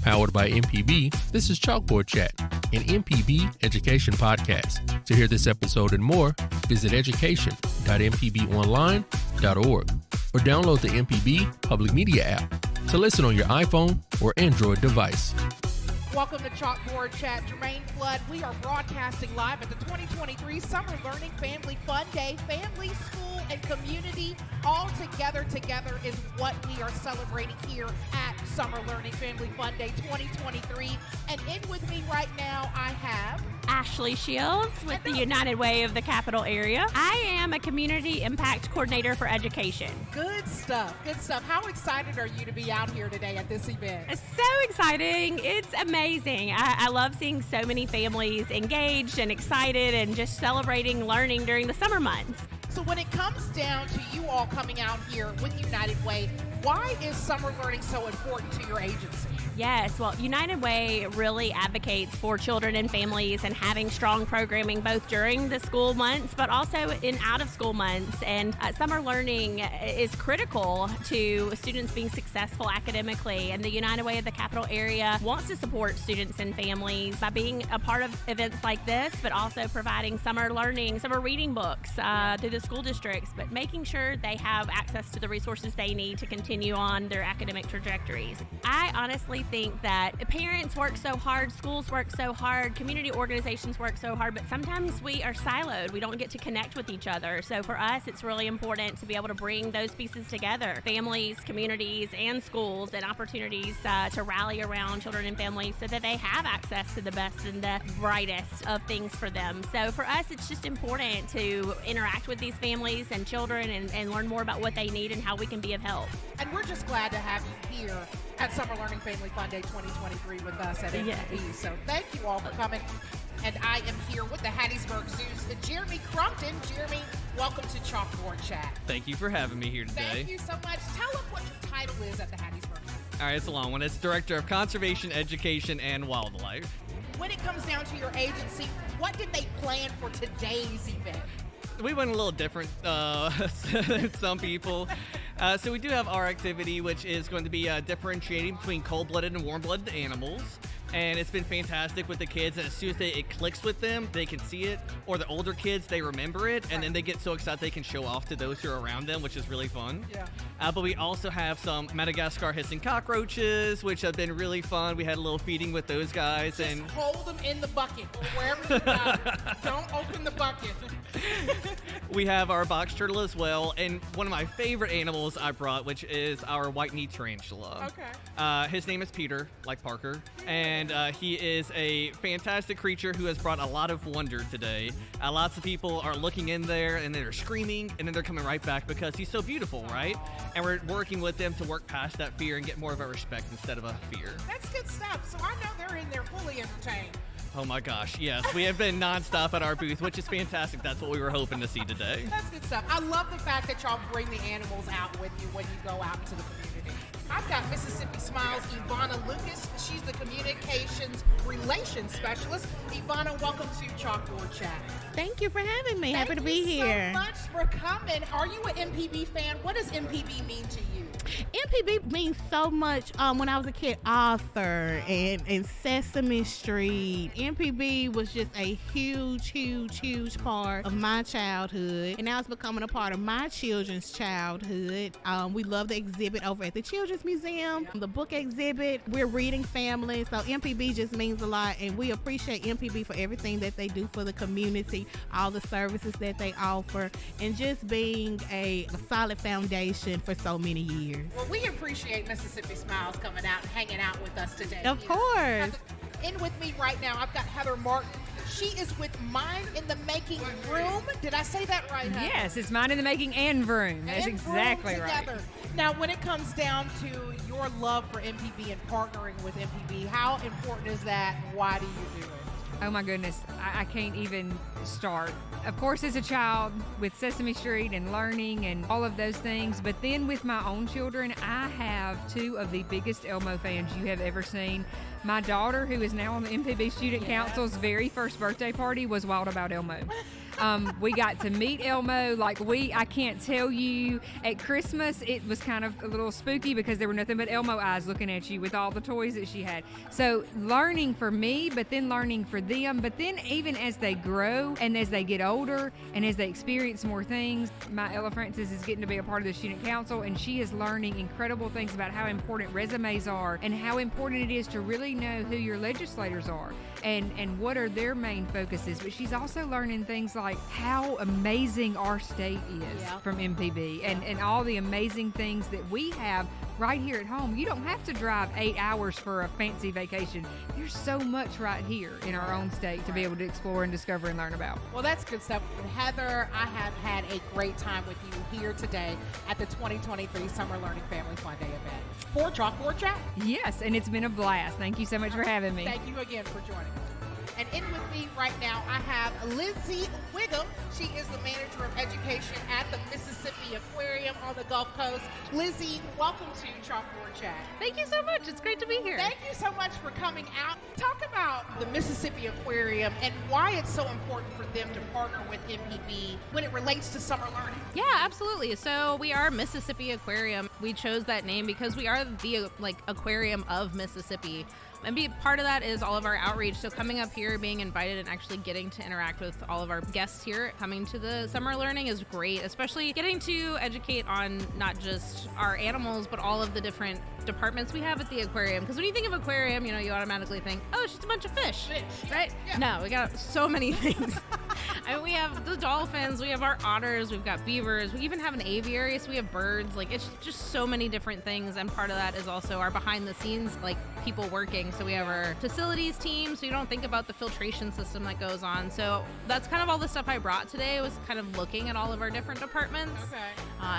Powered by MPB, this is Chalkboard Chat, an MPB education podcast. To hear this episode and more, visit education.mpbonline.org or download the MPB Public Media app to listen on your iPhone or Android device. Welcome to Chalkboard Chat. Germaine Flood. We are broadcasting live at the 2023 Summer Learning Family Fun Day. Family, school, and community all together is what we are celebrating here at Summer Learning Family Fun Day 2023. And in with me right now, I have Ashley Shields with the United Way of the Capital Area. I am a Community Impact Coordinator for Education. Good stuff. How excited are you to be out here today at this event? It's so exciting. It's amazing. I love seeing so many families engaged and excited and just celebrating learning during the summer months. So when it comes down to you all coming out here with United Way, why is summer learning so important to your agency? Yes, well, United Way really advocates for children and families and having strong programming both during the school months but also in out-of-school months. And summer learning is critical to students being successful academically. And the United Way of the Capital Area wants to support students and families by being a part of events like this, but also providing summer learning, summer reading books through the school districts, but making sure they have access to the resources they need to continue on their academic trajectories. I honestly think that parents work so hard, schools work so hard, community organizations work so hard, but sometimes we are siloed. We don't get to connect with each other. So for us, it's really important to be able to bring those pieces together, families, communities, and schools, and opportunities to rally around children and families so that they have access to the best and the brightest of things for them. So for us, it's just important to interact with these families and children and learn more about what they need and how we can be of help. And we're just glad to have you here at Summer Learning Family Fun Day 2023 with us at MPB. Yes. So thank you all for coming. And I am here with the Hattiesburg Zoo's Jeremy Crumpton. Jeremy, welcome to Chalkboard Chat. Thank you for having me here today. Thank you so much. Tell them what your title is at the Hattiesburg Zoo. All right, it's a long one. It's Director of Conservation, Education, and Wildlife. When it comes down to your agency, what did they plan for today's event? We went a little different than some people. So we do have our activity, which is going to be differentiating between cold-blooded and warm-blooded animals. And it's been fantastic with the kids. And as soon as it clicks with them, they can see it. Or the older kids, they remember it. And then they get so excited they can show off to those who are around them, which is really fun. Yeah. But we also have some Madagascar hissing cockroaches, which have been really fun. We had a little feeding with those guys. Just and hold them in the bucket or wherever you got them. Don't open the bucket. We have our box turtle as well. And one of my favorite animals I brought, which is our white-knee tarantula. Okay. His name is Peter, like Parker. And he is a fantastic creature who has brought a lot of wonder today. Lots of people are looking in there and they're screaming and then they're coming right back because he's so beautiful, right? And we're working with them to work past that fear and get more of a respect instead of a fear. That's good stuff. So I know they're in there fully entertained. Oh my gosh, yes. We have been nonstop at our booth, which is fantastic. That's what we were hoping to see today. That's good stuff. I love the fact that y'all bring the animals out with you when you go out into the community. I've got Mississippi Smiles Ivana Lucas. She's the Communications Relations Specialist. Ivana, welcome to Chalkboard Chat. Thank you for having me. Happy to be here. Thank you so much for coming. Are you an MPB fan? What does MPB mean to you? MPB means so much. When I was a kid, Arthur and Sesame Street. MPB was just a huge part of my childhood. And now it's becoming a part of my children's childhood. We love the exhibit over at the Children's Museum, the book exhibit. We're reading family. So MPB just means a lot. And we appreciate MPB for everything that they do for the community, all the services that they offer, and just being a solid foundation for so many years. Well, we appreciate Mississippi Smiles coming out and hanging out with us today. Of course. In with me right now, I've got Heather Martin. She is with Mind in the Making Room. Did I say that right, Heather? Yes, it's Mind in the Making and Vroom. That's and exactly Vroom right. Together. Now, when it comes down to your love for MPB and partnering with MPB, how important is that? Why do you do it? Oh my goodness, I can't even start. Of course, as a child with Sesame Street and learning and all of those things, but then with my own children, I have two of the biggest Elmo fans you have ever seen. My daughter, who is now on the MPB Student Council's very first birthday party, was wild about Elmo. We got to meet Elmo. I can't tell you, at Christmas, it was kind of a little spooky because there were nothing but Elmo eyes looking at you with all the toys that she had. So learning for me, but then learning for them. But then even as they grow and as they get older and as they experience more things, my Ella Francis is getting to be a part of the student council, and she is learning incredible things about how important resumes are and how important it is to really know who your legislators are and what are their main focuses. But she's also learning things like how amazing our state is from MPB and all the amazing things that we have right here at home. You don't have to drive 8 hours for a fancy vacation. There's so much right here in our own state to be able to explore and discover and learn about. Well, that's good stuff. Heather, I have had a great time with you here today at the 2023 Summer Learning Family Fun Day event for Chalkboard Chat. Yes, and it's been a blast. Thank you so much for having me. Thank you again for joining us. And in with me right now, I have Lizzie Wiggum. She is the manager of education at the Mississippi Aquarium on the Gulf Coast. Lizzie, welcome to Chalkboard Chat. Thank you so much. It's great to be here. Thank you so much for coming out. Talk about the Mississippi Aquarium and why it's so important for them to partner with MPB when it relates to summer learning. Yeah, absolutely. So we are Mississippi Aquarium. We chose that name because we are the aquarium of Mississippi. And part of that is all of our outreach. So coming up here, being invited and actually getting to interact with all of our guests here coming to the summer learning is great, especially getting to educate on not just our animals, but all of the different departments we have at the aquarium. Because when you think of aquarium, you automatically think, oh, it's just a bunch of fish, right? Yeah. No, we got so many things. I mean, we have the dolphins, we have our otters, we've got beavers, we even have an aviary, so we have birds. It's just so many different things, and part of that is also our behind the scenes, people working. So we have our facilities team, so you don't think about the filtration system that goes on. So that's kind of all the stuff I brought today, was kind of looking at all of our different departments. Okay.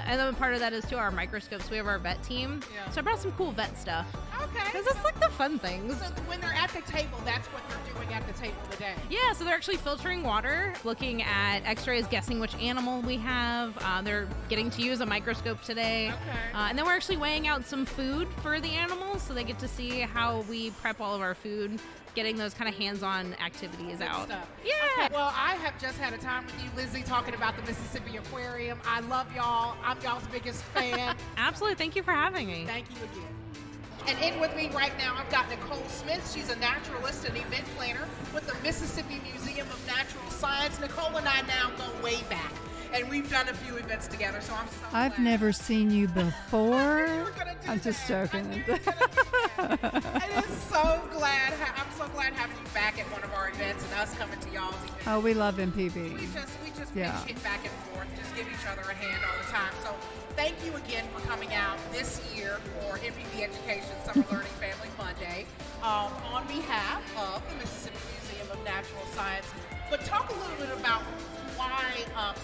And then part of that is too our microscopes. We have our vet team. Yeah. So I brought some cool vet stuff. Okay. Because that's the fun things. So when they're at the table, that's what they're doing at the table today. Yeah, so they're actually filtering water, looking at x-rays, guessing which animal we have. They're getting to use a microscope today. Okay. And then we're actually weighing out some food for the animals, so they get to see how we prep all of our food, getting those kind of hands-on activities Good out. Stuff. Yeah. Okay. Well, I have just had a time with you, Lizzie, talking about the Mississippi Aquarium. I love y'all. I'm y'all's biggest fan. Absolutely. Thank you for having me. Thank you again. And in with me right now, I've got Nicole Smith. She's a naturalist and event planner with the Mississippi Museum of Natural Science. Nicole and I now go way back, and we've done a few events together, so I'm so glad. I've never seen you before. I'm just joking. It is so glad. I'm so glad having you back at one of our events and us coming to y'all's events. Oh, we love MPB. We just Yeah. hit back and forth, just give each other a hand all the time. So thank you again for coming out this year for MPB Education Summer Learning Family Fun Day on behalf of the Mississippi Museum of Natural Science. But talk a little bit about why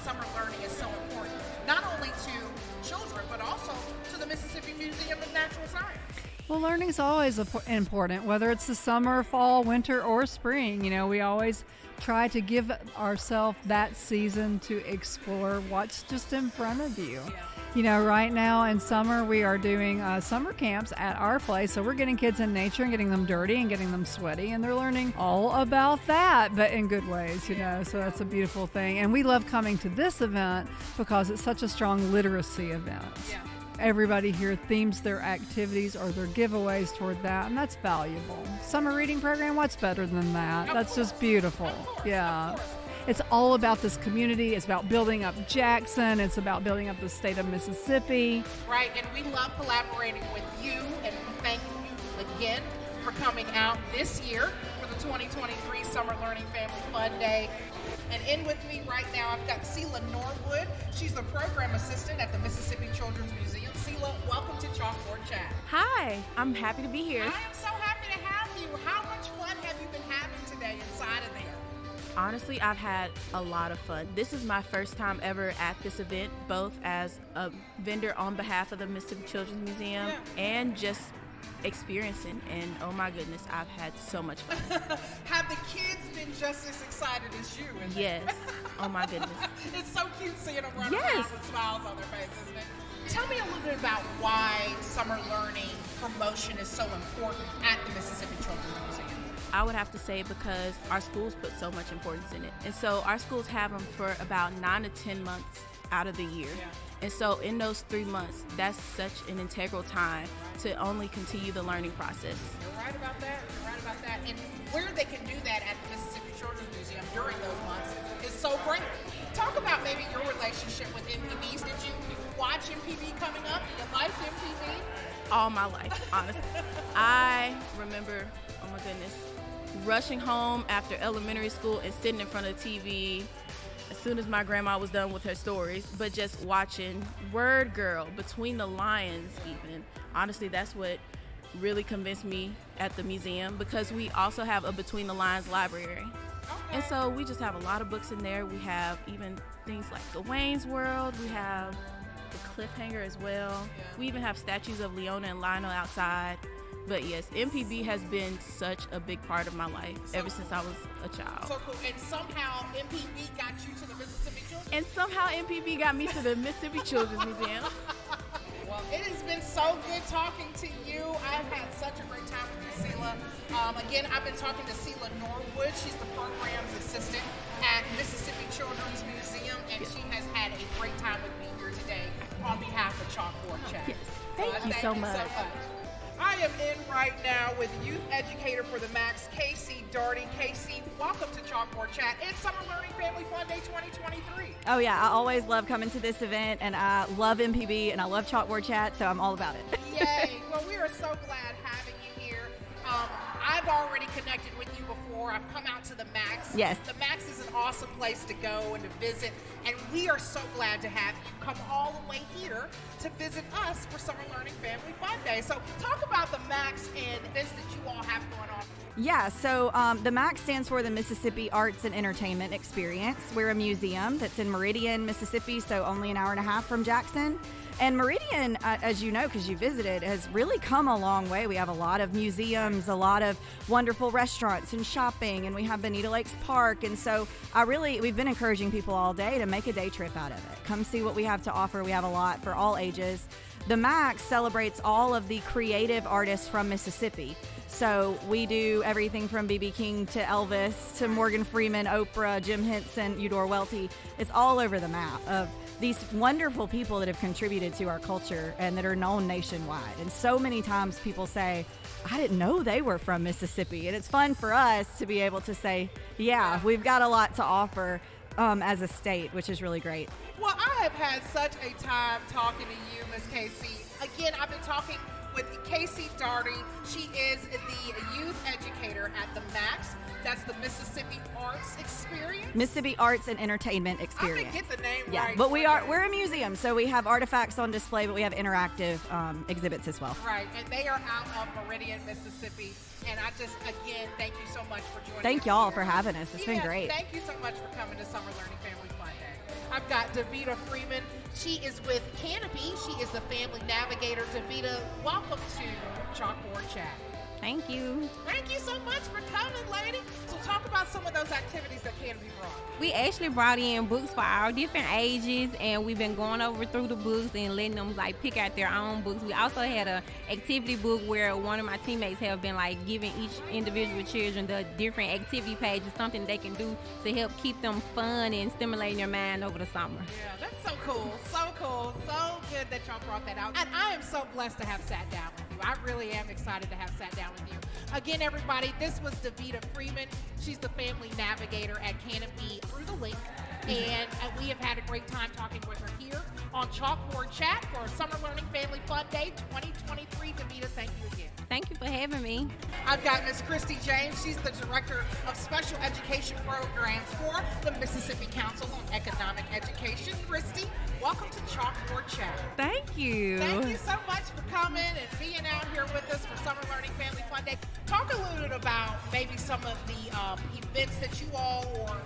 summer learning is so important, not only to children, but also to the Mississippi Museum of Natural Science. Well, learning's always important, whether it's the summer, fall, winter, or spring. We always try to give ourselves that season to explore what's just in front of you. Yeah. Right now in summer, we are doing summer camps at our place. So we're getting kids in nature and getting them dirty and getting them sweaty. And they're learning all about that, but in good ways, So that's a beautiful thing. And we love coming to this event because it's such a strong literacy event. Yeah. Everybody here themes their activities or their giveaways toward that, and that's valuable. Summer reading program, what's better than that? That's just beautiful. Yeah. It's all about this community. It's about building up Jackson. It's about building up the state of Mississippi. Right, and we love collaborating with you, and we thank you again for coming out this year for the 2023 Summer Learning Family Fun Day. And in with me right now, I've got Sela Norwood. She's the program assistant at the Mississippi Children's Museum. Sela, welcome to Chalkboard Chat. Hi, I'm happy to be here. I am so happy to have you. How much fun have you been having today inside of there? Honestly, I've had a lot of fun. This is my first time ever at this event, both as a vendor on behalf of the Mississippi Children's Museum and just experiencing, and oh my goodness, I've had so much fun. Have the kids been just as excited as you? Yes. Oh my goodness. It's so cute seeing them run around with smiles on their faces, isn't it? Tell me a little bit about why summer learning promotion is so important at the Mississippi Children's Museum. I would have to say because our schools put so much importance in it. And so our schools have them for about 9 to 10 months out of the year. Yeah. And so in those 3 months, that's such an integral time to only continue the learning process. You're right about that. You're right about that. And where they can do that at the Mississippi Children's Museum during those months is so great. Talk about maybe your relationship with MPBs. Did you watch MPB coming up? Did you like MPB? All my life, honestly. I remember, oh my goodness, rushing home after elementary school and sitting in front of the TV as soon as my grandma was done with her stories, but just watching Word Girl, Between the Lions even. Honestly, that's what really convinced me at the museum, because we also have a Between the Lines library. Okay. And so we just have a lot of books in there. We have even things like The Wayne's World. We have The Cliffhanger as well. Yeah. We even have statues of Leona and Lionel outside. But yes, MPB has been such a big part of my life ever since I was a child. So cool. And somehow MPB got you to the Mississippi Children's And somehow MPB got me to the Mississippi Children's Museum. Well, it has been so good talking to you. I've had such a great time with you, Seela. Again, I've been talking to Seela Norwood. She's the program's assistant at Mississippi Children's Museum, and she has had a great time with me here today on behalf of Chalkboard Chat. Yes. So Thank you so much. I am in right now with youth educator for the Max, Casey Darty. Casey, welcome to Chalkboard Chat. It's Summer Learning Family Fun Day 2023. Oh yeah, I always love coming to this event, and I love MPB and I love Chalkboard Chat, so I'm all about it. Yay! Well, we are so glad having you here. I've already connected with you before. I've come out to the Max. Yes. The Max is an awesome place to go and to visit, and we are so glad to have you come all the way here to visit us for Summer Learning Family Fun Day. So talk about the Max and events that you all have going on. Yeah, so the MAX stands for the Mississippi Arts and Entertainment Experience. We're a museum that's in Meridian, Mississippi, so only an hour and a half from Jackson. And Meridian, as you know, because you visited, has really come a long way. We have a lot of museums, a lot of wonderful restaurants and shopping, and we have Bonita Lakes Park. And so we've been encouraging people all day to make a day trip out of it. Come see what we have to offer. We have a lot for all ages. The MAX celebrates all of the creative artists from Mississippi. So we do everything from B.B. King to Elvis to Morgan Freeman, Oprah, Jim Henson, Eudora Welty. It's all over the map of these wonderful people that have contributed to our culture and that are known nationwide. And so many times people say, I didn't know they were from Mississippi. And it's fun for us to be able to say, yeah, we've got a lot to offer as a state, which is really great. Well, I have had such a time talking to you, Miss Casey. Again, I've been talking with Casey Darty. She is the youth educator at the MAX. That's the Mississippi Arts Experience. Mississippi Arts and Entertainment Experience. I can get the name yeah, right. But we're a museum, so we have artifacts on display, but we have interactive exhibits as well. Right, and they are out of Meridian, Mississippi. And I just, again, thank you so much for joining us. Thank y'all here. for having us. It's been great. Thank you so much for coming to Summer Learning Family Fun Day. I've got Davita Freeman. She is with Canopy. She is the family navigator. Davita, welcome to Chalkboard Chat. Thank you. Thank you so much for coming, lady. So talk about some of those activities that Canopy brought. We actually brought in books for all different ages, and we've been going over through the books and letting them pick out their own books. We also had a activity book where one of my teammates have been giving each individual children the different activity pages, something they can do to help keep them fun and stimulating their mind over the summer. Yeah, that's so cool. So cool. So good that y'all brought that out. And I am so blessed to have sat down with you. I really am excited to have sat down with you. Again, everybody, this was Davita Freeman. She's the family navigator at Canopy through the link. And we have had a great time talking with her here on Chalkboard Chat for Summer Learning Family Fun Day 2023. Davita, thank you again. Thank you for having me. I've got Miss Christy James. She's the Director of Special Education Programs for the Mississippi Council on Economic Education. Christy, welcome to Chalkboard Chat. Thank you. Thank you so much for coming and being out here with us for Summer Learning Family Fun Day. Talk a little bit about maybe some of the events that you all or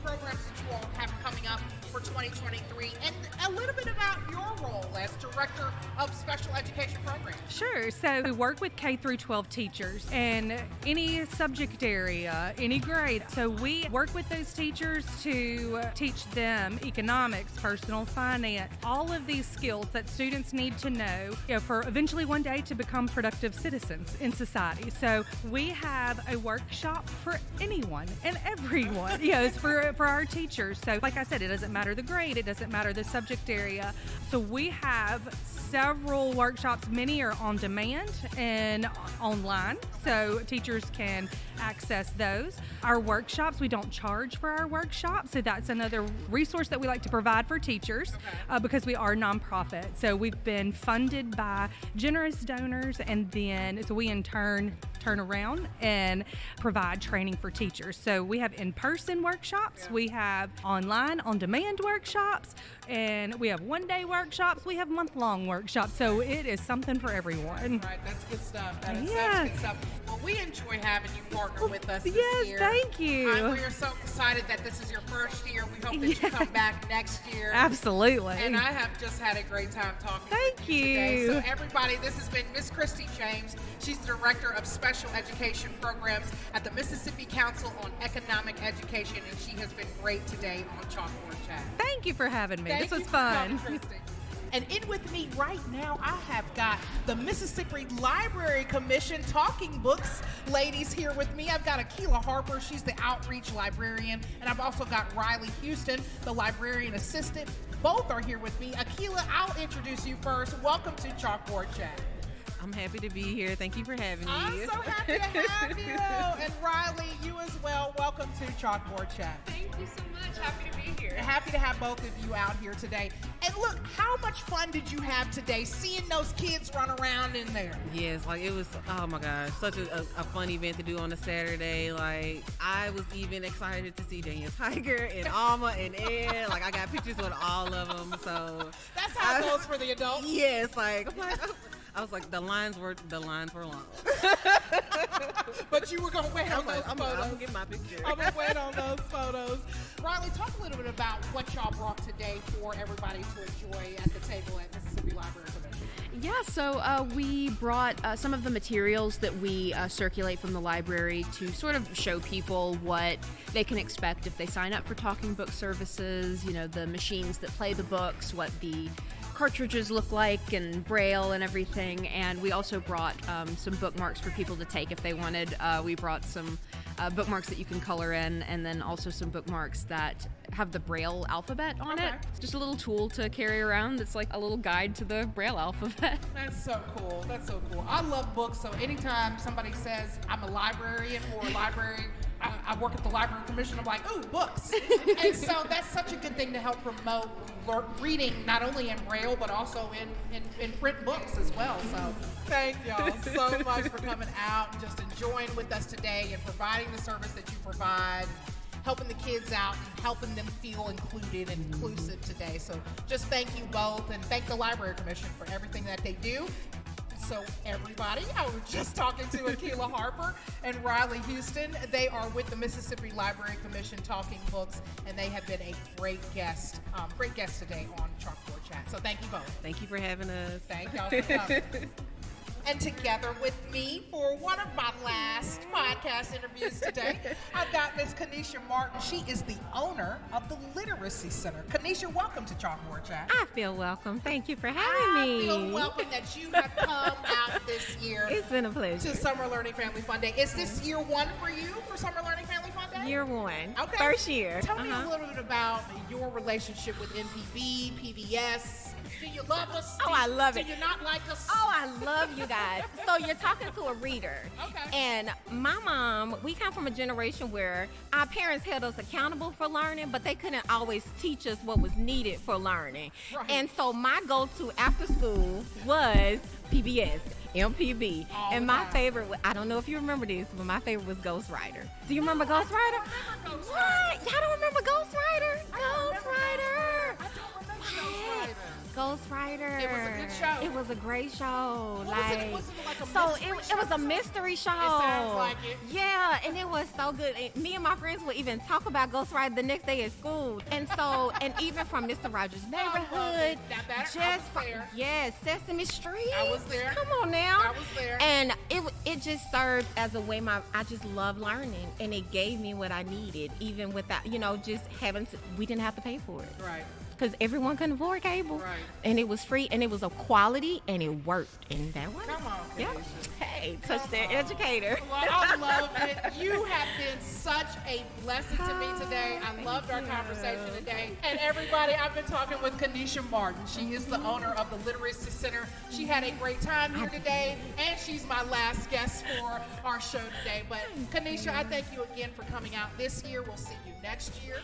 programs that you all have coming up for 2023, and a little bit about your role as Director of Special special education program? Sure. So we work with K through 12 teachers and any subject area, any grade. So we work with those teachers to teach them economics, personal finance, all of these skills that students need to know, for eventually one day to become productive citizens in society. So we have a workshop for anyone and everyone, it's for our teachers. So like I said, it doesn't matter the grade, it doesn't matter the subject area. So we have several workshops. Many are on demand and online, so teachers can access those. Our workshops, we don't charge for our workshops, so that's another resource that we like to provide for teachers because we are nonprofit. So we've been funded by generous donors, and then so we in turn turn around and provide training for teachers. So we have in-person workshops, we have online on-demand workshops, and we have one-day workshops, we have month-long workshops. So it is something for everyone. Right, that's good stuff. That is such good stuff. Well, we enjoy having you partner with us this year. Yes, thank you. We are so excited that this is your first year. We hope that you come back next year. Absolutely. And I have just had a great time talking with you today. So everybody, this has been Miss Christy James. She's the Director of Special Education Programs at the Mississippi Council on Economic Education, and she has been great today on Chalkboard Chat. Thank you for having me. Thank this was you fun. for coming, Christy. And in with me right now, I have got the Mississippi Library Commission Talking Books ladies here with me. I've got Akila Harper, she's the outreach librarian, and I've also got Riley Houston, the librarian assistant. Both are here with me. Akila, I'll introduce you first. Welcome to Chalkboard Chat. I'm happy to be here. Thank you for having me. I'm so happy to have you. And Riley, you as well. Welcome to Chalkboard Chat. Thank you so much. Happy to be here. Happy to have both of you out here today. And look, how much fun did you have today seeing those kids run around in there? Yes, it was, oh my gosh, such a fun event to do on a Saturday. I was even excited to see Daniel Tiger and Alma and Ed. I got pictures with all of them. So that's how it goes for the adults. Yes, I was like, the lines were long. But you were going to wait on those photos. I'm going to get my picture. I'm going to wait on those photos. Riley, talk a little bit about what y'all brought today for everybody to enjoy at the table at Mississippi Library Commission. Yeah, so we brought some of the materials that we circulate from the library to sort of show people what they can expect if they sign up for Talking Book services, the machines that play the books, what the cartridges look like, and Braille and everything. And we also brought some bookmarks for people to take if they wanted. We brought some bookmarks that you can color in, and then also some bookmarks that have the Braille alphabet on it. It's just a little tool to carry around that's like a little guide to the Braille alphabet. That's so cool. That's so cool. I love books, so anytime somebody says I'm a librarian or a library, I work at the Library Commission, I'm like, ooh, books. And so that's such a good thing to help promote reading, not only in Braille, but also in print books as well. So thank y'all so much for coming out and just enjoying with us today and providing the service that you provide, helping the kids out and helping them feel included and inclusive today. So just thank you both, and thank the Library Commission for everything that they do. So everybody, I was just talking to Akila Harper and Riley Houston. They are with the Mississippi Library Commission Talking Books, and they have been a great guest today on Chalkboard Chat. So thank you both. Thank you for having us. Thank y'all for coming. And together with me for one of my last podcast interviews today, I've got Miss Kanisha Martin. She is the owner of the Literacy Center. Kanisha, welcome to Chalkboard Chat. I feel welcome. Thank you for having me. I feel welcome that you have come out this year. It's been a pleasure. To Summer Learning Family Fun Day. Is this year one for you for Summer Learning Family Fun Day? Year one. Okay. First year. Tell me a little bit about your relationship with MPB, PBS. Do you love us? I love it. Do you not like us? Oh, I love you guys. So you're talking to a reader. Okay. And my mom, we come from a generation where our parents held us accountable for learning, but they couldn't always teach us what was needed for learning. Right. And so my go-to after school was PBS. MPB. And my favorite, I don't know if you remember this, but my favorite was Ghost Rider. Do you remember Ghost Rider? What? Y'all don't remember Ghost Rider? Ghost Rider. I don't remember Ghost Rider. Ghostwriter. It was a good show. It was a great show. Was it like a so mystery it was a mystery show. It sounds like it. Yeah, and it was so good. And me and my friends would even talk about Ghostwriter the next day at school. And so, and even from Mr. Rogers' Neighborhood, yes, Sesame Street. I was there. Come on now. I was there. And it just served as a way I just love learning, and it gave me what I needed, even without just having to. We didn't have to pay for it. Right. Because everyone couldn't afford cable. Right. And it was free, and it was of quality, and it worked. And that was. Come on, yeah. Kanisha. Hey, touchdown educator. Well, I love it. You have been such a blessing to me today. I loved our conversation today. And everybody, I've been talking with Kanisha Martin. She is the owner of the Literacy Center. She had a great time here today, and she's my last guest for our show today. But Kanisha, I thank you again for coming out this year. We'll see you next year.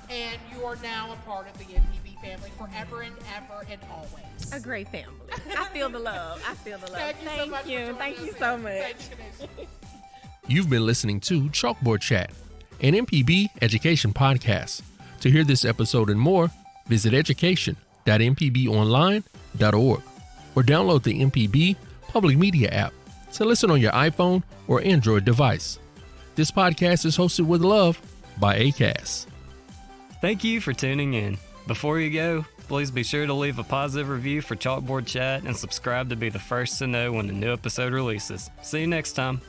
And you are now a part of the MPB family forever and ever and always. A great family. I feel the love. Thank you. Thank you so much. Thanks, Kanisha. You've been listening to Chalkboard Chat, an MPB education podcast. To hear this episode and more, visit education.mpbonline.org or download the MPB Public Media app to listen on your iPhone or Android device. This podcast is hosted with love by ACAST. Thank you for tuning in. Before you go, please be sure to leave a positive review for Chalkboard Chat and subscribe to be the first to know when a new episode releases. See you next time.